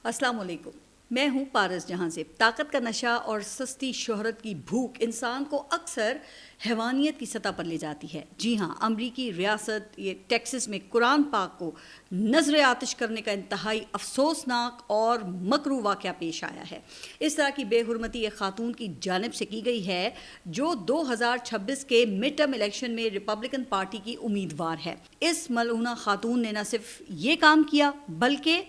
السلام علیکم، میں ہوں پارس جہاں سے۔ طاقت کا نشہ اور سستی شہرت کی بھوک انسان کو اکثر حیوانیت کی سطح پر لے جاتی ہے۔ جی ہاں، امریکی ریاست یہ ٹیکسس میں قرآن پاک کو نذر آتش کرنے کا انتہائی افسوسناک اور مکروہ واقعہ پیش آیا ہے۔ اس طرح کی بے حرمتی ایک خاتون کی جانب سے کی گئی ہے جو 2026 کے مڈ ٹرم الیکشن میں ریپبلکن پارٹی کی امیدوار ہے۔ اس ملعونہ خاتون نے نہ صرف یہ کام کیا بلکہ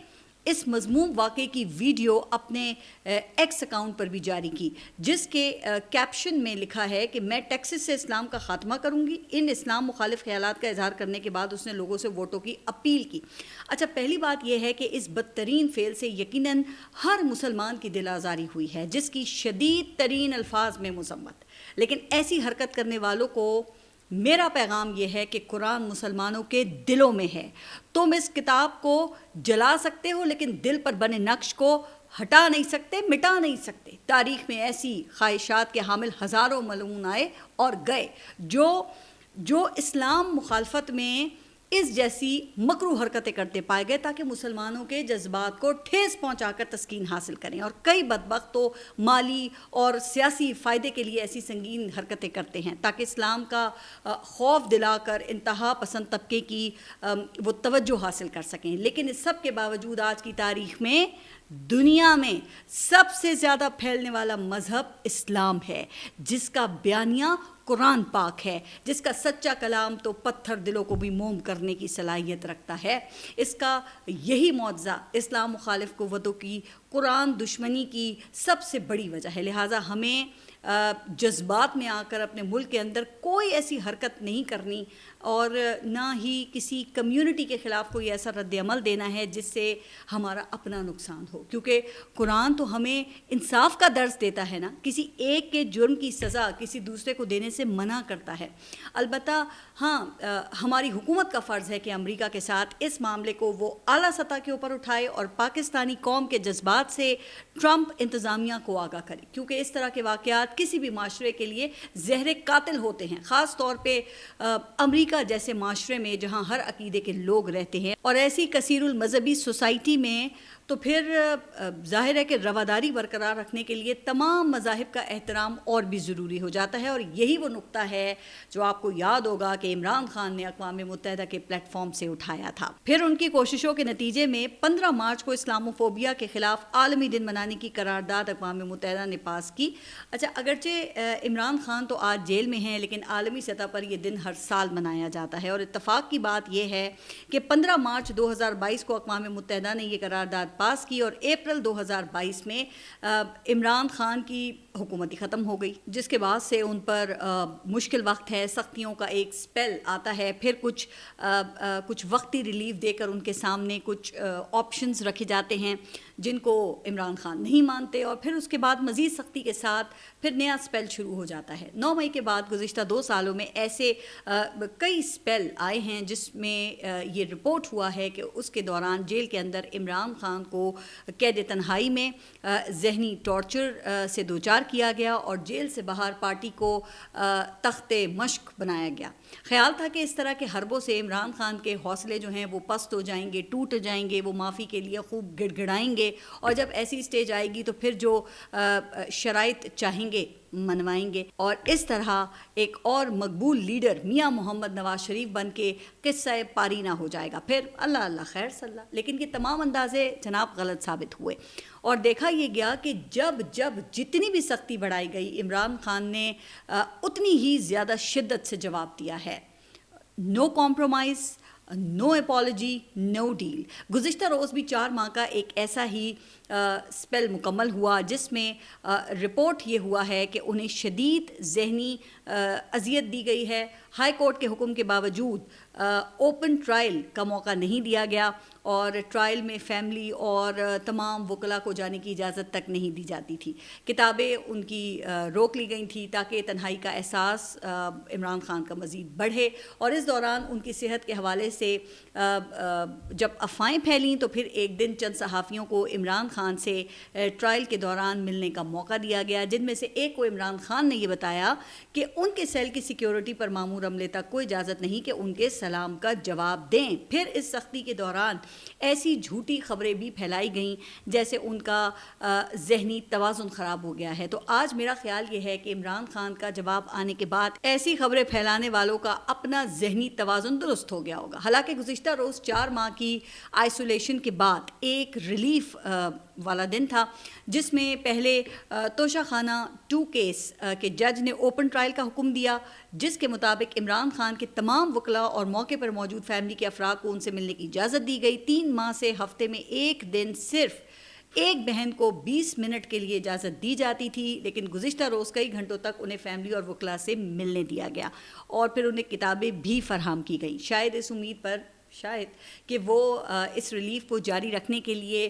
اس مذموم واقعے کی ویڈیو اپنے ایکس اکاؤنٹ پر بھی جاری کی، جس کے کیپشن میں لکھا ہے کہ میں ٹیکسس سے اسلام کا خاتمہ کروں گی۔ ان اسلام مخالف خیالات کا اظہار کرنے کے بعد اس نے لوگوں سے ووٹوں کی اپیل کی۔ اچھا، پہلی بات یہ ہے کہ اس بدترین فعل سے یقیناً ہر مسلمان کی دل آزاری ہوئی ہے، جس کی شدید ترین الفاظ میں مذمت۔ لیکن ایسی حرکت کرنے والوں کو میرا پیغام یہ ہے کہ قرآن مسلمانوں کے دلوں میں ہے۔ تم اس کتاب کو جلا سکتے ہو لیکن دل پر بنے نقش کو ہٹا نہیں سکتے، مٹا نہیں سکتے۔ تاریخ میں ایسی خواہشات کے حامل ہزاروں ملعون آئے اور گئے جو اسلام مخالفت میں اس جیسی مکروہ حرکتیں کرتے پائے گئے تاکہ مسلمانوں کے جذبات کو ٹھیس پہنچا کر تسکین حاصل کریں، اور کئی بدبخت تو مالی اور سیاسی فائدے کے لیے ایسی سنگین حرکتیں کرتے ہیں تاکہ اسلام کا خوف دلا کر انتہا پسند طبقے کی وہ توجہ حاصل کر سکیں۔ لیکن اس سب کے باوجود آج کی تاریخ میں دنیا میں سب سے زیادہ پھیلنے والا مذہب اسلام ہے، جس کا بیانیہ قرآن پاک ہے، جس کا سچا کلام تو پتھر دلوں کو بھی موم کرنے کی صلاحیت رکھتا ہے۔ اس کا یہی معجزہ اسلام مخالف قوتوں کی قرآن دشمنی کی سب سے بڑی وجہ ہے۔ لہٰذا ہمیں جذبات میں آ کر اپنے ملک کے اندر کوئی ایسی حرکت نہیں کرنی اور نہ ہی کسی کمیونٹی کے خلاف کوئی ایسا رد عمل دینا ہے جس سے ہمارا اپنا نقصان ہو، کیونکہ قرآن تو ہمیں انصاف کا درس دیتا ہے نا، کسی ایک کے جرم کی سزا کسی دوسرے کو دینے سے منع کرتا ہے۔ البتہ ہاں، ہماری حکومت کا فرض ہے کہ امریکہ کے ساتھ اس معاملے کو وہ اعلیٰ سطح کے اوپر اٹھائے اور پاکستانی قوم کے جذبات سے ٹرمپ انتظامیہ کو آگاہ کرے، کیونکہ اس طرح کے واقعات کسی بھی معاشرے کے لیے زہر قاتل ہوتے ہیں، خاص طور پہ امریکہ جیسے معاشرے میں جہاں ہر عقیدے کے لوگ رہتے ہیں، اور ایسی کثیر المذہبی سوسائٹی میں تو پھر ظاہر ہے کہ رواداری برقرار رکھنے کے لیے تمام مذاہب کا احترام اور بھی ضروری ہو جاتا ہے۔ اور یہی وہ نقطہ ہے جو آپ کو یاد ہوگا کہ عمران خان نے اقوام متحدہ کے پلیٹ فارم سے اٹھایا تھا۔ پھر ان کی کوششوں کے نتیجے میں 15 مارچ کو اسلاموفوبیا کے خلاف عالمی دن منانے کی قرارداد اقوام متحدہ نے پاس کی۔ اچھا، اگرچہ عمران خان تو آج جیل میں ہیں، لیکن عالمی سطح پر یہ دن ہر سال منایا جاتا ہے، اور اتفاق کی بات یہ ہے کہ 15 مارچ 2022 کو اقوام متحدہ نے یہ قرارداد پاس کی اور اپریل 2022 میں عمران خان کی حکومت ختم ہو گئی، جس کے بعد سے ان پر مشکل وقت ہے، سختیوں کا ایک سپیل آتا ہے، پھر کچھ وقتی ریلیف دے کر ان کے سامنے کچھ آپشنز رکھے جاتے ہیں جن کو عمران خان نہیں مانتے، اور پھر اس کے بعد مزید سختی کے ساتھ پھر نیا سپیل شروع ہو جاتا ہے۔ 9 مئی کے بعد گزشتہ 2 سالوں میں ایسے کئی سپیل آئے ہیں جس میں یہ رپورٹ ہوا ہے کہ اس کے دوران جیل کے اندر عمران خان کو قید تنہائی میں ذہنی ٹارچر سے دوچار کیا گیا اور جیل سے باہر پارٹی کو تخت مشق بنایا گیا۔ خیال تھا کہ اس طرح کے حربوں سے عمران خان کے حوصلے جو ہیں وہ پست ہو جائیں گے، ٹوٹ جائیں گے، وہ معافی کے لیے خوب گڑ گڑائیں گے، اور جب ایسی سٹیج آئے گی تو پھر جو شرائط چاہیں گے منوائیں گے، اور اس طرح ایک اور مقبول لیڈر میاں محمد نواز شریف بن کے قصہ پارینہ ہو جائے گا۔ پھر اللہ اللہ خیر صلی اللہ، لیکن یہ تمام اندازے جناب غلط ثابت ہوئے، اور دیکھا یہ گیا کہ جب جتنی بھی سختی بڑھائی گئی عمران خان نے اتنی ہی زیادہ شدت سے جواب دیا ہے۔ نو کمپرومائز، نو اپالوجی، نو ڈیل۔ گزشتہ روز بھی 4 ماہ کا ایک ایسا ہی سپیل مکمل ہوا جس میں رپورٹ یہ ہوا ہے کہ انہیں شدید ذہنی اذیت دی گئی ہے۔ ہائی کورٹ کے حکم کے باوجود اوپن ٹرائل کا موقع نہیں دیا گیا، اور ٹرائل میں فیملی اور تمام وکلاء کو جانے کی اجازت تک نہیں دی جاتی تھی۔ کتابیں ان کی روک لی گئی تھیں تاکہ تنہائی کا احساس عمران خان کا مزید بڑھے، اور اس دوران ان کی صحت کے حوالے سے جب افواہیں پھیلیں تو پھر ایک دن چند صحافیوں کو عمران خان سے ٹرائل کے دوران ملنے کا موقع دیا گیا، جن میں سے ایک کو عمران خان نے یہ بتایا کہ ان کے سیل کی سیکیورٹی پر مامور عملے تک کو اجازت نہیں کہ ان کے سلام کا جواب دیں. پھر اس سختی کے دوران ایسی جھوٹی خبریں بھی پھیلائی گئیں جیسے ان کا ذہنی توازن خراب ہو گیا ہے. تو آج میرا خیال یہ ہے کہ عمران خان کا جواب آنے کے بعد ایسی خبریں پھیلانے والوں کا اپنا ذہنی توازن درست ہو گیا ہوگا. حالانکہ گزشتہ روز 4 ماہ کی آئسولیشن کے بعد ایک ریلیف والا دن تھا جس میں پہلے توشہ خانہ 2 کیس کے جج نے اوپن ٹرائل کا حکم دیا, جس کے مطابق عمران خان کے تمام وکلاء اور موقع پر موجود فیملی کے افراد کو ان سے ملنے کی اجازت دی گئی. 3 ماہ سے ہفتے میں ایک دن صرف ایک بہن کو 20 منٹ کے لیے اجازت دی جاتی تھی, لیکن گزشتہ روز کئی گھنٹوں تک انہیں فیملی اور وکلاء سے ملنے دیا گیا اور پھر انہیں کتابیں بھی فراہم کی گئیں. شاید اس امید پر کہ وہ اس ریلیف کو جاری رکھنے کے لیے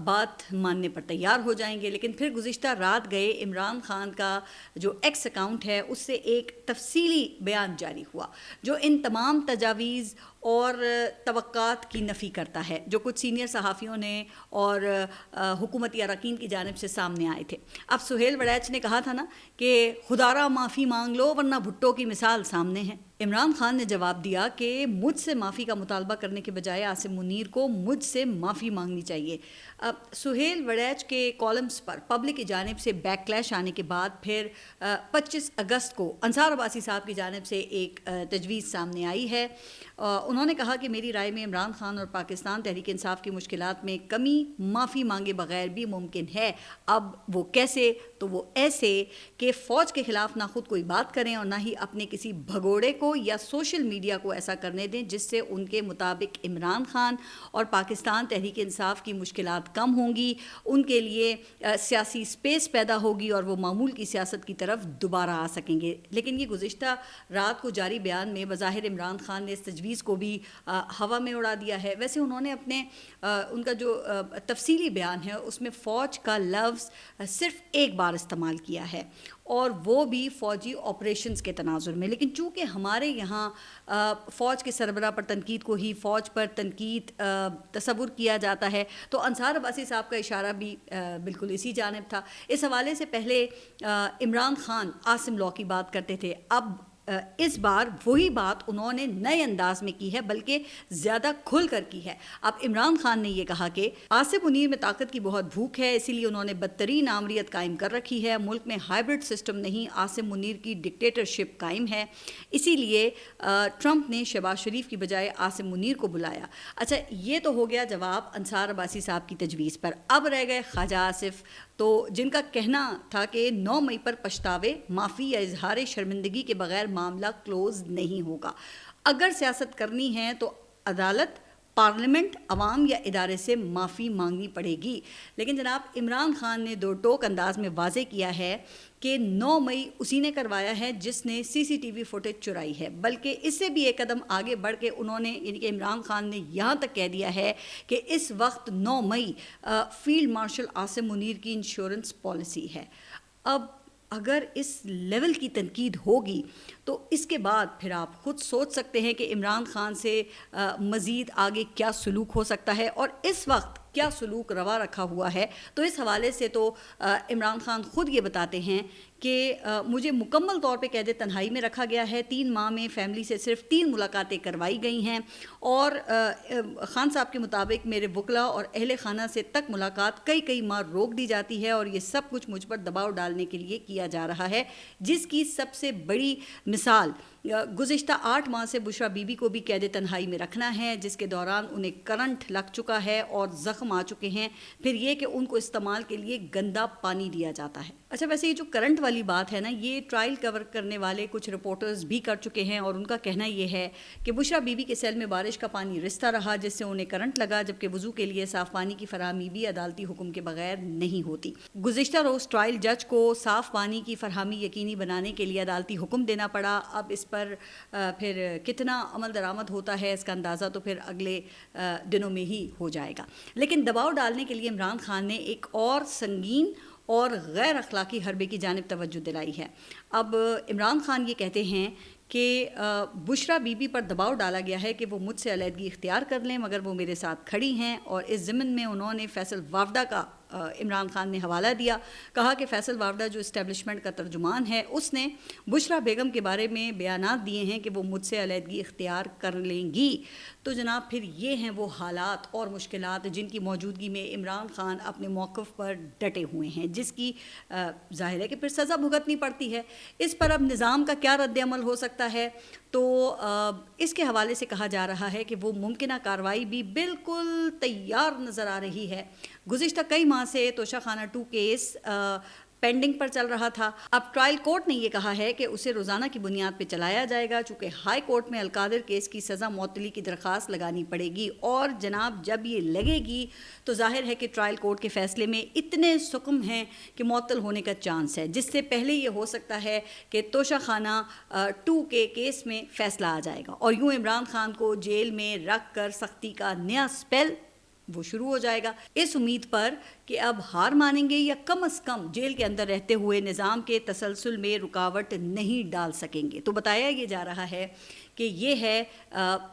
بات ماننے پر تیار ہو جائیں گے. لیکن پھر گزشتہ رات گئے عمران خان کا جو ایکس اکاؤنٹ ہے اس سے ایک تفصیلی بیان جاری ہوا جو ان تمام تجاویز اور توقعات کی نفی کرتا ہے جو کچھ سینئر صحافیوں نے اور حکومتی اراکین کی جانب سے سامنے آئے تھے. اب سہیل وڑیچ نے کہا تھا نا کہ خدارا معافی مانگ لو ورنہ بھٹو کی مثال سامنے ہے. عمران خان نے جواب دیا کہ مجھ سے معافی کا مطالبہ کرنے کے بجائے عاصم منیر کو مجھ سے معافی مانگنی چاہیے. اب سہیل وڑیچ کے کالمز پر پبلک کی جانب سے بیک کلیش آنے کے بعد پھر 25 اگست کو انصار عباسی صاحب کی جانب سے ایک تجویز سامنے آئی ہے. انہوں نے کہا کہ میری رائے میں عمران خان اور پاکستان تحریک انصاف کی مشکلات میں کمی معافی مانگے بغیر بھی ممکن ہے. اب وہ کیسے؟ تو وہ ایسے کہ فوج کے خلاف نہ خود کوئی بات کریں اور نہ ہی اپنے کسی بھگوڑے کو یا سوشل میڈیا کو ایسا کرنے دیں جس سے ان کے مطابق عمران خان اور پاکستان تحریک انصاف کی مشکلات کم ہوں گی, ان کے لیے سیاسی سپیس پیدا ہوگی اور وہ معمول کی سیاست کی طرف دوبارہ آ سکیں گے. لیکن یہ گزشتہ رات کو جاری بیان میں بظاہر عمران خان نے اس تجویز کو بھی ہوا میں اڑا دیا ہے. ویسے انہوں نے اپنے ان کا جو تفصیلی بیان ہے اس میں فوج کا لفظ صرف ایک بار استعمال کیا ہے اور وہ بھی فوجی آپریشنز کے تناظر میں. لیکن چونکہ ہمارے یہاں فوج کے سربراہ پر تنقید کو ہی فوج پر تنقید تصور کیا جاتا ہے تو انصار عباسی صاحب کا اشارہ بھی بالکل اسی جانب تھا. اس حوالے سے پہلے عمران خان عاصم لاء کی بات کرتے تھے, اب اس بار وہی بات انہوں نے نئے انداز میں کی ہے بلکہ زیادہ کھل کر کی ہے. اب عمران خان نے یہ کہا کہ عاصم منیر میں طاقت کی بہت بھوک ہے, اسی لیے انہوں نے بدترین آمریت قائم کر رکھی ہے. ملک میں ہائبرڈ سسٹم نہیں, عاصم منیر کی ڈکٹیٹرشپ قائم ہے, اسی لیے ٹرمپ نے شہباز شریف کی بجائے عاصم منیر کو بلایا. اچھا, یہ تو ہو گیا جواب انصار عباسی صاحب کی تجویز پر. اب رہ گئے خواجہ آصف, تو جن کا کہنا تھا کہ 9 مئی پر پچھتاوے, معافی یا اظہار شرمندگی کے بغیر معاملہ کلوز نہیں ہوگا. اگر سیاست کرنی ہے تو عدالت, پارلیمنٹ, عوام یا ادارے سے معافی مانگنی پڑے گی. لیکن جناب عمران خان نے 2 ٹوک انداز میں واضح کیا ہے کہ 9 مئی اسی نے کروایا ہے جس نے CCTV فوٹیج چرائی ہے. بلکہ اس سے بھی ایک قدم آگے بڑھ کے انہوں نے یعنی کہ عمران خان نے یہاں تک کہہ دیا ہے کہ اس وقت 9 مئی فیلڈ مارشل عاصم منیر کی انشورنس پالیسی ہے. اب اگر اس لیول کی تنقید ہوگی تو اس کے بعد پھر آپ خود سوچ سکتے ہیں کہ عمران خان سے مزید آگے کیا سلوک ہو سکتا ہے اور اس وقت کیا سلوک روا رکھا ہوا ہے. تو اس حوالے سے تو عمران خان خود یہ بتاتے ہیں کہ مجھے مکمل طور پہ قید تنہائی میں رکھا گیا ہے. 3 ماہ میں فیملی سے صرف 3 ملاقاتیں کروائی گئی ہیں اور خان صاحب کے مطابق میرے وکلاء اور اہل خانہ سے تک ملاقات کئی ماہ روک دی جاتی ہے اور یہ سب کچھ مجھ پر دباؤ ڈالنے کے لیے کیا جا رہا ہے, جس کی سب سے بڑی مثال گزشتہ 8 ماہ سے بشرا بی بی کو بھی قید تنہائی میں رکھنا ہے, جس کے دوران انہیں کرنٹ لگ چکا ہے اور زخم آ چکے ہیں. پھر یہ کہ ان کو استعمال کے لیے گندا پانی دیا جاتا ہے. اچھا, ویسے یہ جو کرنٹ والی بات ہے نا, یہ ٹرائل کور کرنے والے کچھ رپورٹرز بھی کر چکے ہیں اور ان کا کہنا یہ ہے کہ بشرا بی بی کے سیل میں بارش کا پانی رستا رہا جس سے انہیں کرنٹ لگا, جبکہ وضو کے لیے صاف پانی کی فراہمی بھی عدالتی حکم کے بغیر نہیں ہوتی. گزشتہ روز ٹرائل جج کو صاف پانی کی فراہمی یقینی بنانے کے لیے عدالتی حکم دینا پڑا. اب اس پر پھر کتنا عمل درآمد ہوتا ہے اس کا اندازہ تو پھر اگلے دنوں میں ہی ہو جائے گا. لیکن دباؤ ڈالنے کے لیے عمران خان نے ایک اور سنگین اور غیر اخلاقی حربے کی جانب توجہ دلائی ہے. اب عمران خان یہ کہتے ہیں کہ بشرا بی بی پر دباؤ ڈالا گیا ہے کہ وہ مجھ سے علیحدگی اختیار کر لیں, مگر وہ میرے ساتھ کھڑی ہیں اور اس ضمن میں انہوں نے فیصل وافدہ کا عمران خان نے حوالہ دیا. کہا کہ فیصل واردہ جو اسٹیبلشمنٹ کا ترجمان ہے اس نے بشرا بیگم کے بارے میں بیانات دیے ہیں کہ وہ مجھ سے علیحدگی اختیار کر لیں گی. تو جناب پھر یہ ہیں وہ حالات اور مشکلات جن کی موجودگی میں عمران خان اپنے موقف پر ڈٹے ہوئے ہیں, جس کی ظاہر ہے کہ پھر سزا بھگتنی پڑتی ہے. اس پر اب نظام کا کیا رد عمل ہو سکتا ہے, تو اس کے حوالے سے کہا جا رہا ہے کہ وہ ممکنہ کارروائی بھی بالکل تیار نظر آ رہی ہے. گزشتہ کئی ماہ سے توشہ خانہ 2 کیس پینڈنگ پر چل رہا تھا. اب ٹرائل کورٹ نے یہ کہا ہے کہ اسے روزانہ کی بنیاد پہ چلایا جائے گا, چونکہ ہائی کورٹ میں القادر کیس کی سزا معطلی کی درخواست لگانی پڑے گی. اور جناب جب یہ لگے گی تو ظاہر ہے کہ ٹرائل کورٹ کے فیصلے میں اتنے سکم ہیں کہ معطل ہونے کا چانس ہے, جس سے پہلے یہ ہو سکتا ہے کہ توشہ خانہ 2 کے کیس میں فیصلہ آ جائے گا, اور یوں عمران خان کو جیل میں رکھ کر سختی کا نیا سپیل وہ شروع ہو جائے گا, اس امید پر کہ اب ہار مانیں گے یا کم از کم جیل کے اندر رہتے ہوئے نظام کے تسلسل میں رکاوٹ نہیں ڈال سکیں گے. تو بتایا یہ جا رہا ہے کہ یہ ہے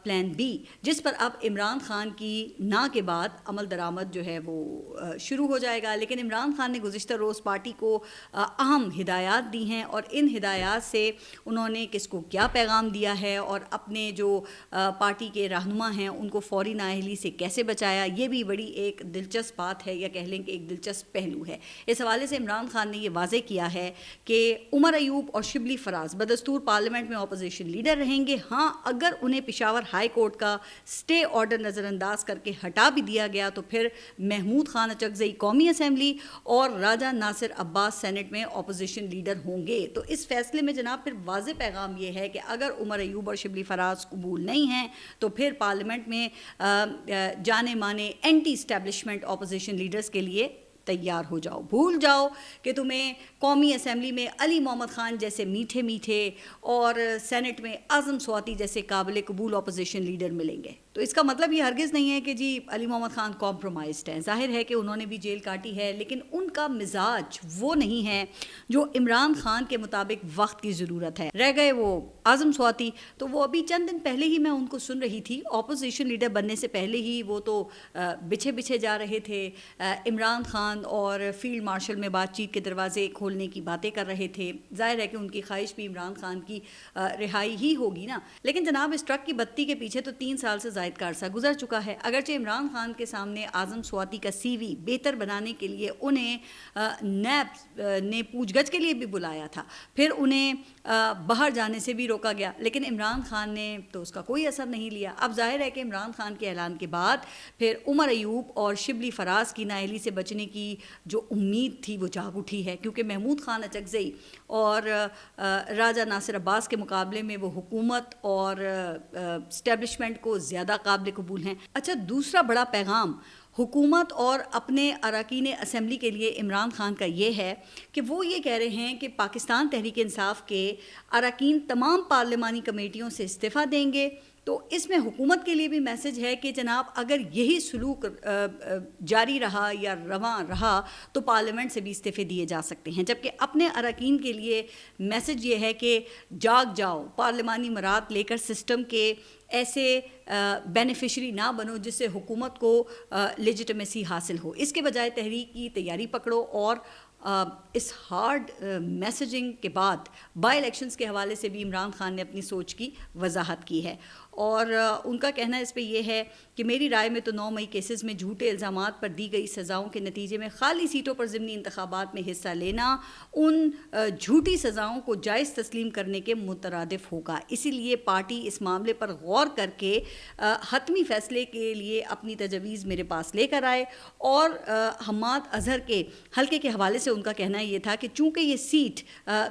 پلان بی, جس پر اب عمران خان کی نا کے بعد عمل درآمد جو ہے وہ شروع ہو جائے گا. لیکن عمران خان نے گزشتہ روز پارٹی کو اہم ہدایات دی ہیں, اور ان ہدایات سے انہوں نے کس کو کیا پیغام دیا ہے اور اپنے جو پارٹی کے رہنما ہیں ان کو فوری نااہلی سے کیسے بچایا, یہ بھی بڑی ایک دلچسپ بات ہے, یا کہہ لیں کہ ایک دلچسپ پہلو ہے. اس حوالے سے عمران خان نے یہ واضح کیا ہے کہ عمر ایوب اور شبلی فراز بدستور پارلیمنٹ میں اپوزیشن لیڈر رہیں گے. ہاں, اگر انہیں پشاور ہائی کورٹ کا سٹے آرڈر نظر انداز کر کے ہٹا بھی دیا گیا تو پھر محمود خان اچکزئی قومی اسمبلی اور راجہ ناصر عباس سینٹ میں اپوزیشن لیڈر ہوں گے. تو اس فیصلے میں جناب پھر واضح پیغام یہ ہے کہ اگر عمر ایوب اور شبلی فراز قبول نہیں ہیں تو پھر پارلیمنٹ میں جانے مانے اینٹی اسٹیبلشمنٹ اپوزیشن لیڈرز کے لیے تیار ہو جاؤ. بھول جاؤ کہ تمہیں قومی اسمبلی میں علی محمد خان جیسے میٹھے میٹھے اور سینٹ میں اعظم سواتی جیسے قابل قبول اپوزیشن لیڈر ملیں گے. تو اس کا مطلب یہ ہرگز نہیں ہے کہ جی علی محمد خان کمپرومائزڈ ہیں. ظاہر ہے کہ انہوں نے بھی جیل کاٹی ہے, لیکن ان کا مزاج وہ نہیں ہے جو عمران خان کے مطابق وقت کی ضرورت ہے. رہ گئے وہ اعظم سواتی, تو وہ ابھی چند دن پہلے ہی میں ان کو سن رہی تھی, اپوزیشن لیڈر بننے سے پہلے ہی وہ تو بچھے جا رہے تھے, عمران خان اور فیلڈ مارشل میں بات چیت کے دروازے کھولنے کی باتیں کر رہے تھے. ظاہر ہے کہ ان کی خواہش بھی عمران خان کی رہائی ہی ہوگی نا. لیکن جناب اس ٹرک کی بتی کے پیچھے تو 3 سال سے زائد کا عرصہ گزر چکا ہے. اگرچہ عمران خان کے سامنے اعظم سواتی کا سی وی بہتر بنانے کے لیے انہیں نیب نے پوچھ گچھ کے لیے بھی بلایا تھا, پھر انہیں باہر جانے سے بھی روکا گیا, لیکن عمران خان نے تو اس کا کوئی اثر نہیں لیا. اب ظاہر ہے کہ عمران خان کے اعلان کے بعد پھر عمر ایوب اور شبلی فراز کی نااہلی سے بچنے کی جو امید تھی وہ جاگ اٹھی ہے, کیونکہ محمود خان اچکزئی اور راجہ ناصر عباس کے مقابلے میں وہ حکومت اور اسٹیبلشمنٹ کو زیادہ قابل قبول ہیں. اچھا, دوسرا بڑا پیغام حکومت اور اپنے اراکین اسمبلی کے لیے عمران خان کا یہ ہے کہ وہ یہ کہہ رہے ہیں کہ پاکستان تحریک انصاف کے اراکین تمام پارلیمانی کمیٹیوں سے استعفیٰ دیں گے. تو اس میں حکومت کے لیے بھی میسج ہے کہ جناب اگر یہی سلوک جاری رہا یا رواں رہا تو پارلیمنٹ سے بھی استعفے دیے جا سکتے ہیں, جبکہ اپنے اراکین کے لیے میسج یہ ہے کہ جاگ جاؤ, پارلیمانی مراد لے کر سسٹم کے ایسے بینیفیشری نہ بنو جس سے حکومت کو لیجیٹمیسی حاصل ہو. اس کے بجائے تحریک کی تیاری پکڑو, اور اس ہارڈ میسیجنگ کے بعد بائی الیکشنز کے حوالے سے بھی عمران خان نے اپنی سوچ کی وضاحت کی ہے, اور ان کا کہنا اس پہ یہ ہے کہ میری رائے میں تو 9 مئی کیسز میں جھوٹے الزامات پر دی گئی سزاؤں کے نتیجے میں خالی سیٹوں پر ضمنی انتخابات میں حصہ لینا ان جھوٹی سزاؤں کو جائز تسلیم کرنے کے مترادف ہوگا. اسی لیے پارٹی اس معاملے پر غور کر کے حتمی فیصلے کے لیے اپنی تجویز میرے پاس لے کر آئے. اور حماد اظہر کے حلقے کے حوالے سے ان کا کہنا یہ تھا کہ چونکہ یہ سیٹ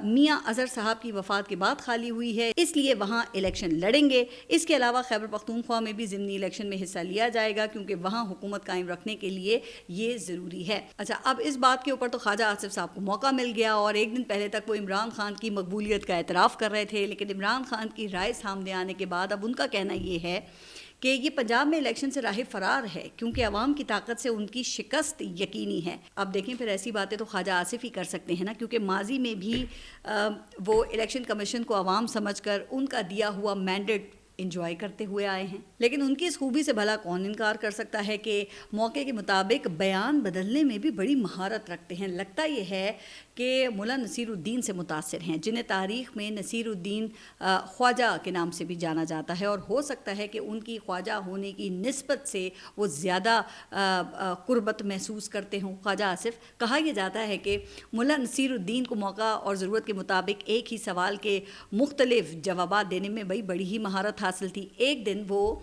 میاں اظہر صاحب کی وفات کے بعد خالی ہوئی ہے, اس لیے وہاں الیکشن لڑیں گے. اس کے علاوہ خیبر پختونخوا میں بھی ضمنی الیکشن میں حصہ لیا جائے گا, کیونکہ وہاں حکومت قائم رکھنے کے لیے یہ ضروری ہے. اچھا, اب اس بات کے اوپر تو خواجہ آصف صاحب کو موقع مل گیا, اور ایک دن پہلے تک وہ عمران خان کی مقبولیت کا اعتراف کر رہے تھے, لیکن عمران خان کی رائے سامنے آنے کے بعد اب ان کا کہنا یہ ہے کہ یہ پنجاب میں الیکشن سے راہ فرار ہے, کیونکہ عوام کی طاقت سے ان کی شکست یقینی ہے. اب دیکھیں پھر ایسی باتیں تو خواجہ آصف ہی کر سکتے ہیں نا, کیونکہ ماضی میں بھی وہ الیکشن کمیشن کو عوام سمجھ کر ان کا دیا ہوا مینڈیٹ انجوائے کرتے ہوئے آئے ہیں. لیکن ان کی اس خوبی سے بھلا کون انکار کر سکتا ہے کہ موقع کے مطابق بیان بدلنے میں بھی بڑی مہارت رکھتے ہیں. لگتا یہ ہے کہ ملا نصیر الدین سے متاثر ہیں، جنہیں تاریخ میں نصیر الدین خواجہ کے نام سے بھی جانا جاتا ہے، اور ہو سکتا ہے کہ ان کی خواجہ ہونے کی نسبت سے وہ زیادہ قربت محسوس کرتے ہوں. خواجہ آصف، کہا یہ جاتا ہے کہ ملا نصیر الدین کو موقع اور ضرورت کے مطابق ایک ہی سوال کے مختلف جوابات دینے میں بڑی ہی مہارت حاصل تھی. ایک دن وہ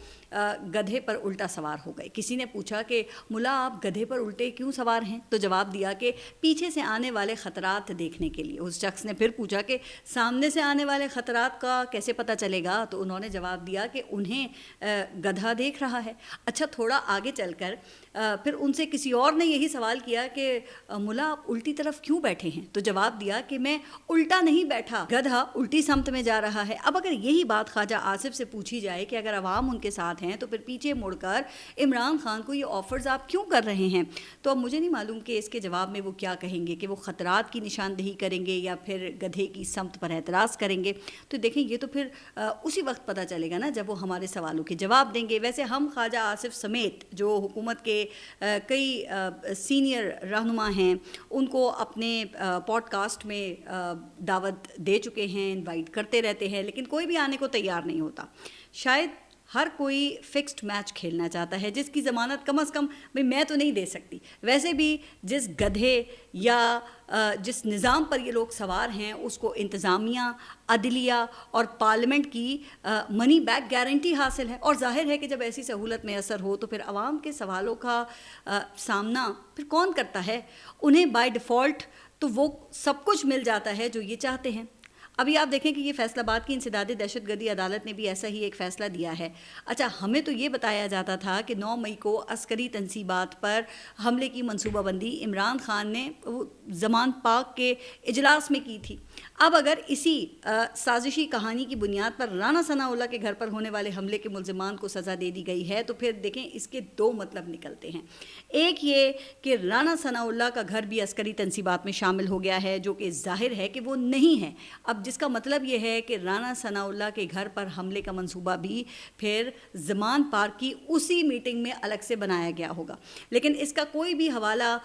گدھے پر الٹا سوار ہو گئے. کسی نے پوچھا کہ ملا آپ گدھے پر الٹے کیوں سوار ہیں؟ تو جواب دیا کہ پیچھے سے آنے والے خطرات دیکھنے کے لیے. اس شخص نے پھر پوچھا کہ سامنے سے آنے والے خطرات کا کیسے پتہ چلے گا؟ تو انہوں نے جواب دیا کہ انہیں گدھا دیکھ رہا ہے. اچھا، تھوڑا آگے چل کر پھر ان سے کسی اور نے یہی سوال کیا کہ ملا آپ الٹی طرف کیوں بیٹھے ہیں؟ تو جواب دیا کہ میں الٹا نہیں بیٹھا، گدھا الٹی سمت میں جا رہا ہے. اب اگر یہی بات خواجہ آصف سے پوچھی جائے کہ اگر عوام ان کے ساتھ ہیں تو پھر پیچھے مڑ کر عمران خان کو یہ آفرز آپ کیوں کر رہے ہیں؟ تو اب مجھے نہیں معلوم کہ اس کے جواب میں وہ کیا کہیں گے، کہ وہ خطرات کی نشاندہی کریں گے یا پھر گدھے کی سمت پر اعتراض کریں گے. تو دیکھیں یہ تو پھر اسی وقت پتہ چلے گا نا جب وہ ہمارے سوالوں کے جواب دیں گے. ویسے ہم خواجہ آصف سمیت جو حکومت کے کئی سینئر رہنما ہیں ان کو اپنے پوڈ کاسٹ میں دعوت دے چکے ہیں، انوائٹ کرتے رہتے ہیں، لیکن کوئی بھی آنے کو تیار نہیں ہوتا. شاید ہر کوئی فکسڈ میچ کھیلنا چاہتا ہے جس کی ضمانت کم از کم میں تو نہیں دے سکتی. ویسے بھی جس گدھے یا جس نظام پر یہ لوگ سوار ہیں اس کو انتظامیہ، عدلیہ اور پارلیمنٹ کی منی بیک گارنٹی حاصل ہے، اور ظاہر ہے کہ جب ایسی سہولت میسر ہو تو پھر عوام کے سوالوں کا سامنا پھر کون کرتا ہے؟ انہیں بائی ڈیفالٹ تو وہ سب کچھ مل جاتا ہے جو یہ چاہتے ہیں. ابھی آپ دیکھیں کہ یہ فیصل آباد کی انسداد دہشت گردی عدالت نے بھی ایسا ہی ایک فیصلہ دیا ہے. اچھا، ہمیں تو یہ بتایا جاتا تھا کہ 9 مئی کو عسکری تنصیبات پر حملے کی منصوبہ بندی عمران خان نے زمان پاک کے اجلاس میں کی تھی. اب اگر اسی سازشی کہانی کی بنیاد پر رانا ثناء اللہ کے گھر پر ہونے والے حملے کے ملزمان کو سزا دے دی گئی ہے تو پھر دیکھیں اس کے 2 مطلب نکلتے ہیں. ایک یہ کہ رانا ثناء اللہ کا گھر بھی عسکری تنصیبات میں شامل ہو گیا ہے، جو کہ ظاہر ہے کہ وہ نہیں ہے. اب جس کا مطلب یہ ہے کہ رانا ثناء اللہ کے گھر پر حملے کا منصوبہ بھی پھر زمان پارک کی اسی میٹنگ میں الگ سے بنایا گیا ہوگا. لیکن اس کا کوئی بھی حوالہ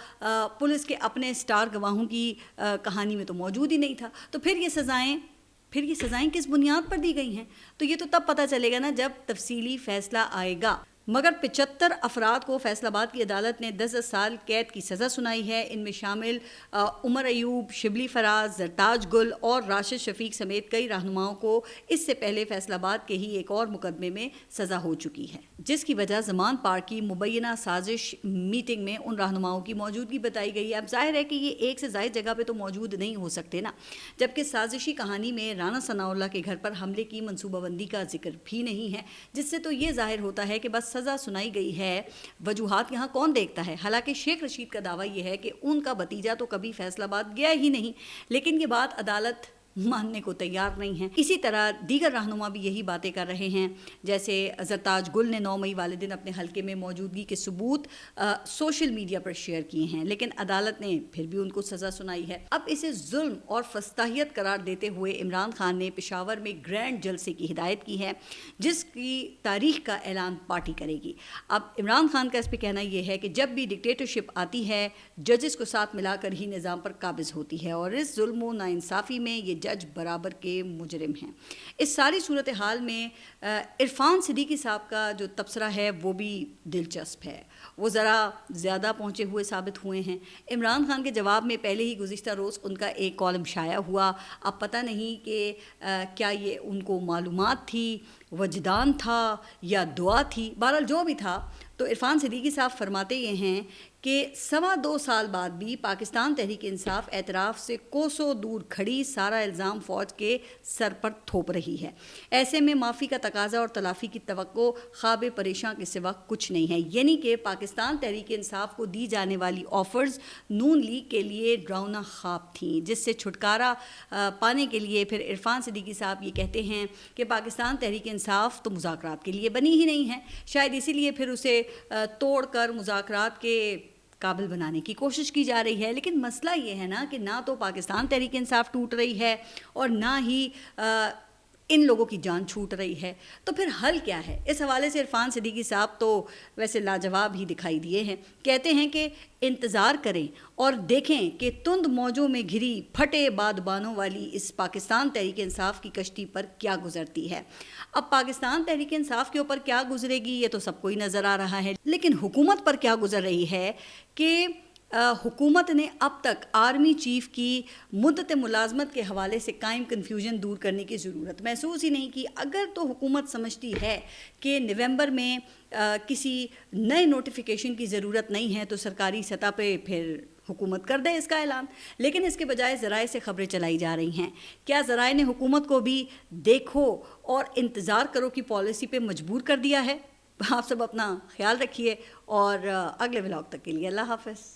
پولیس کے اپنے سٹار گواہوں کی کہانی میں تو موجود ہی نہیں تھا. تو پھر یہ سزائیں کس بنیاد پر دی گئی ہیں؟ تو یہ تو تب پتہ چلے گا نا جب تفصیلی فیصلہ آئے گا. مگر 75 افراد کو فیصل آباد کی عدالت نے 10 سال قید کی سزا سنائی ہے. ان میں شامل عمر ایوب، شبلی فراز، زرتاج گل اور راشد شفیق سمیت کئی رہنماؤں کو اس سے پہلے فیصل آباد کے ہی ایک اور مقدمے میں سزا ہو چکی ہے، جس کی وجہ زمان پارک کی مبینہ سازش میٹنگ میں ان رہنماؤں کی موجودگی بتائی گئی ہے. اب ظاہر ہے کہ یہ ایک سے زائد جگہ پہ تو موجود نہیں ہو سکتے نا، جبکہ سازشی کہانی میں رانا ثناء اللہ کے گھر پر حملے کی منصوبہ بندی کا ذکر بھی نہیں ہے، جس سے تو یہ ظاہر ہوتا ہے کہ بس سزا سنائی گئی ہے. وجوہات یہاں کون دیکھتا ہے؟ حالانکہ شیخ رشید کا دعویٰ یہ ہے کہ ان کا بھتیجا تو کبھی فیصل آباد گیا ہی نہیں، لیکن یہ بات عدالت ماننے کو تیار نہیں ہیں. اسی طرح دیگر رہنما بھی یہی باتیں کر رہے ہیں. جیسے زرتاج گل نے 9 مئی والے دن اپنے حلقے میں موجودگی کے ثبوت سوشل میڈیا پر شیئر کیے ہیں، لیکن عدالت نے پھر بھی ان کو سزا سنائی ہے. اب اسے ظلم اور فستاحیت قرار دیتے ہوئے عمران خان نے پشاور میں گرینڈ جلسے کی ہدایت کی ہے، جس کی تاریخ کا اعلان پارٹی کرے گی. اب عمران خان کا اس پہ کہنا یہ ہے کہ جب بھی ڈکٹیٹرشپ آتی ہے ججز کو ساتھ ملا کر ہی نظام پر قابض ہوتی ہے، اور اس ظلم و ناانصافی میں یہ جج برابر کے مجرم ہیں. اس ساری صورتحال میں عرفان صدیقی صاحب کا جو تبصرہ ہے وہ بھی دلچسپ ہے. وہ ذرا زیادہ پہنچے ہوئے ثابت ہوئے ہیں. عمران خان کے جواب میں پہلے ہی گزشتہ روز ان کا ایک کالم شائع ہوا. اب پتہ نہیں کہ کیا یہ ان کو معلومات تھی، وجدان تھا یا دعا تھی. بہرحال جو بھی تھا، تو عرفان صدیقی صاحب فرماتے یہ ہیں کہ 2.25 سال بعد بھی پاکستان تحریک انصاف اعتراف سے کوسوں دور کھڑی، سارا الزام فوج کے سر پر تھوپ رہی ہے. ایسے میں معافی کا تقاضا اور تلافی کی توقع خواب پریشاں کے سوا کچھ نہیں ہے. یعنی کہ پاکستان تحریک انصاف کو دی جانے والی آفرز نون لیگ کے لیے ڈراؤنا خواب تھیں، جس سے چھٹکارا پانے کے لیے پھر عرفان صدیقی صاحب یہ کہتے ہیں کہ پاکستان تحریک انصاف تو مذاکرات کے لیے بنی ہی نہیں ہے. شاید اسی لیے پھر اسے توڑ کر مذاکرات کے قابل بنانے کی کوشش کی جا رہی ہے. لیکن مسئلہ یہ ہے نا کہ نہ تو پاکستان تحریک انصاف ٹوٹ رہی ہے اور نہ ہی ان لوگوں کی جان چھوٹ رہی ہے. تو پھر حل کیا ہے؟ اس حوالے سے عرفان صدیقی صاحب تو ویسے لاجواب ہی دکھائی دیے ہیں. کہتے ہیں کہ انتظار کریں اور دیکھیں کہ تند موجوں میں گھری پھٹے بادبانوں والی اس پاکستان تحریک انصاف کی کشتی پر کیا گزرتی ہے. اب پاکستان تحریک انصاف کے اوپر کیا گزرے گی یہ تو سب کو ہی نظر آ رہا ہے، لیکن حکومت پر کیا گزر رہی ہے کہ حکومت نے اب تک آرمی چیف کی مدت ملازمت کے حوالے سے قائم کنفیوژن دور کرنے کی ضرورت محسوس ہی نہیں کی. اگر تو حکومت سمجھتی ہے کہ نومبر میں کسی نئے نوٹیفیکیشن کی ضرورت نہیں ہے تو سرکاری سطح پہ پھر حکومت کر دے اس کا اعلان، لیکن اس کے بجائے ذرائع سے خبریں چلائی جا رہی ہیں. کیا ذرائع نے حکومت کو بھی دیکھو اور انتظار کرو کی پالیسی پہ مجبور کر دیا ہے؟ آپ سب اپنا خیال رکھیے اور اگلے ولاگ تک کے لیے اللہ حافظ.